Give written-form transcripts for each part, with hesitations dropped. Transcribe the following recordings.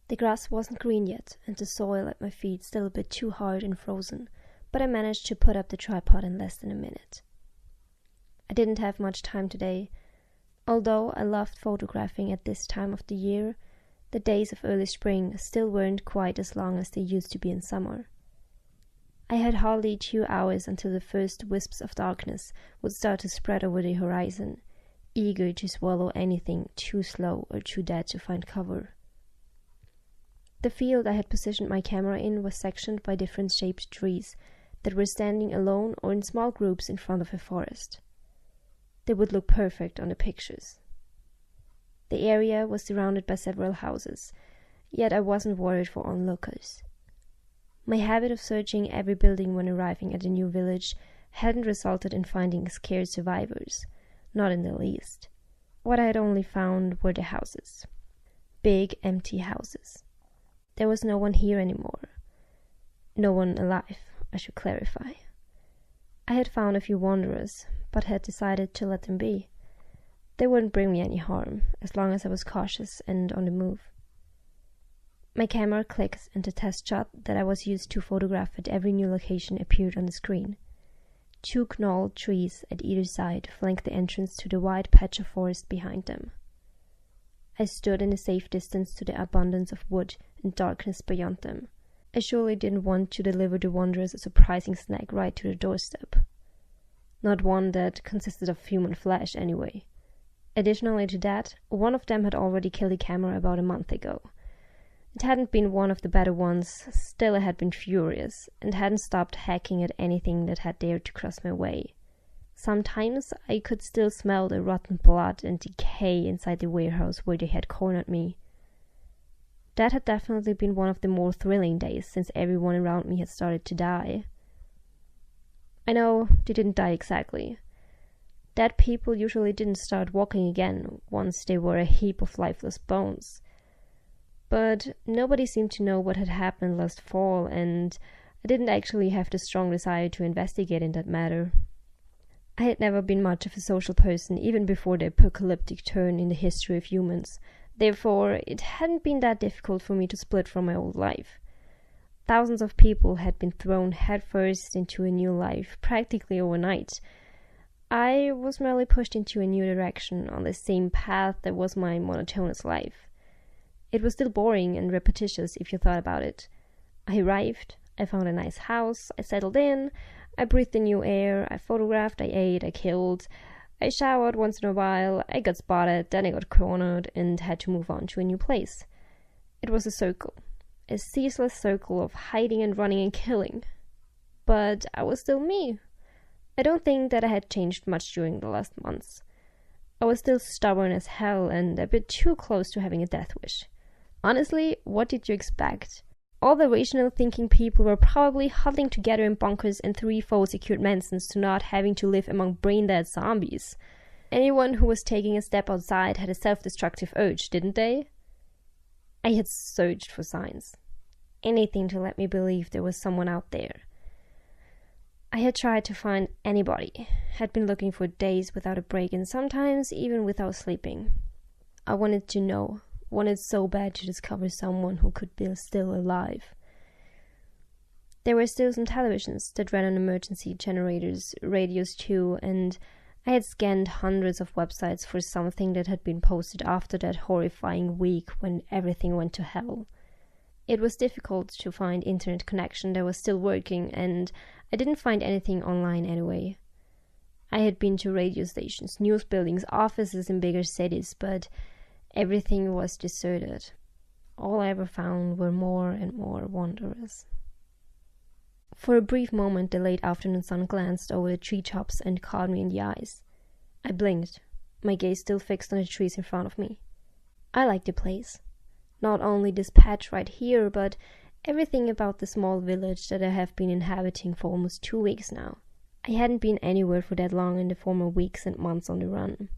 The grass wasn't green yet, and the soil at my feet still a bit too hard and frozen, but I managed to put up the tripod in less than a minute. I didn't have much time today. Although I loved photographing at this time of the year, the days of early spring still weren't quite as long as they used to be in summer. I had hardly 2 hours until the first wisps of darkness would start to spread over the horizon, eager to swallow anything too slow or too dead to find cover. The field I had positioned my camera in was sectioned by different shaped trees that were standing alone or in small groups in front of a forest. They would look perfect on the pictures. The area was surrounded by several houses, yet I wasn't worried for onlookers. My habit of searching every building when arriving at a new village hadn't resulted in finding scared survivors, not in the least. What I had only found were the houses. Big, empty houses. There was no one here anymore. No one alive, I should clarify. I had found a few wanderers, but had decided to let them be. They wouldn't bring me any harm, as long as I was cautious and on the move. My camera clicked, and the test shot that I was used to photograph at every new location appeared on the screen. 2 gnarled trees at either side flanked the entrance to the wide patch of forest behind them. I stood in a safe distance to the abundance of wood and darkness beyond them. I surely didn't want to deliver the wanderers a surprising snack right to the doorstep. Not one that consisted of human flesh, anyway. Additionally to that, one of them had already killed a camera about a month ago. It hadn't been one of the better ones, still I had been furious, and hadn't stopped hacking at anything that had dared to cross my way. Sometimes I could still smell the rotten blood and decay inside the warehouse where they had cornered me. That had definitely been one of the more thrilling days since everyone around me had started to die. I know, they didn't die exactly. Dead people usually didn't start walking again once they were a heap of lifeless bones. But nobody seemed to know what had happened last fall, and I didn't actually have the strong desire to investigate in that matter. I had never been much of a social person, even before the apocalyptic turn in the history of humans. Therefore, it hadn't been that difficult for me to split from my old life. Thousands of people had been thrown headfirst into a new life, practically overnight. I was merely pushed into a new direction on the same path that was my monotonous life. It was still boring and repetitious if you thought about it. I arrived, I found a nice house, I settled in, I breathed the new air, I photographed, I ate, I killed, I showered once in a while, I got spotted, then I got cornered and had to move on to a new place. It was a circle, a ceaseless circle of hiding and running and killing. But I was still me. I don't think that I had changed much during the last months. I was still stubborn as hell and a bit too close to having a death wish. Honestly, what did you expect? All the rational thinking people were probably huddling together in bunkers in 3-fold secured mansions to not having to live among brain-dead zombies. Anyone who was taking a step outside had a self-destructive urge, didn't they? I had searched for signs. Anything to let me believe there was someone out there. I had tried to find anybody, had been looking for days without a break and sometimes even without sleeping. I wanted to know. Wanted so bad to discover someone who could be still alive. There were still some televisions that ran on emergency generators, radios too, and I had scanned hundreds of websites for something that had been posted after that horrifying week when everything went to hell. It was difficult to find internet connection that was still working, and I didn't find anything online anyway. I had been to radio stations, news buildings, offices in bigger cities, but everything was deserted. All I ever found were more and more wanderers. For a brief moment the late afternoon sun glanced over the treetops and caught me in the eyes. I blinked, my gaze still fixed on the trees in front of me. I liked the place. Not only this patch right here, but everything about the small village that I have been inhabiting for almost 2 weeks now. I hadn't been anywhere for that long in the former weeks and months on the run.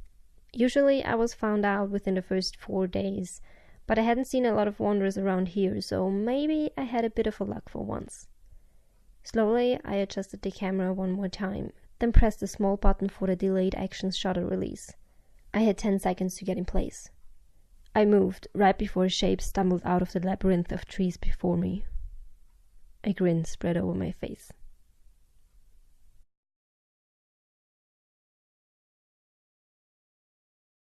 Usually I was found out within the first 4 days, but I hadn't seen a lot of wanderers around here, so maybe I had a bit of a luck for once. Slowly I adjusted the camera one more time, then pressed the small button for the delayed action shutter release. I had 10 seconds to get in place. I moved right before a shape stumbled out of the labyrinth of trees before me. A grin spread over my face.